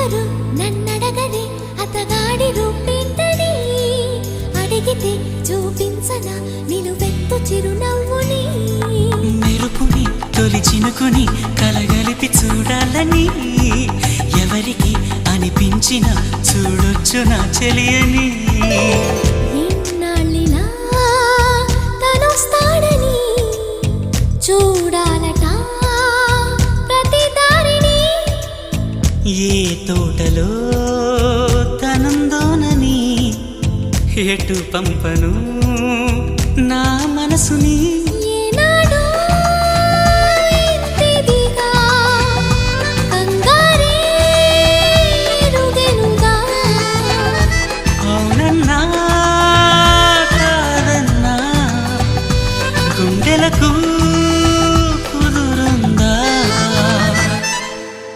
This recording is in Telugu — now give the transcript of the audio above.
ఎవరు నన్నడగనే అతగాడి రూపేంటని అడిగితే చూపించనా నిలువెత్తు చిరునవ్వుని మెరుపుని తొలి చినుకుని కలగలిపి చూడాలని ఎవరికి అనిపించిన చూడొచ్చు నా చెలియని ఎన్నాళ్ళినా తనొస్తాడని చూడాలట ప్రతి దారిని ఏ తోటలో తనందోనని ఎటు పంపను నా మనసుని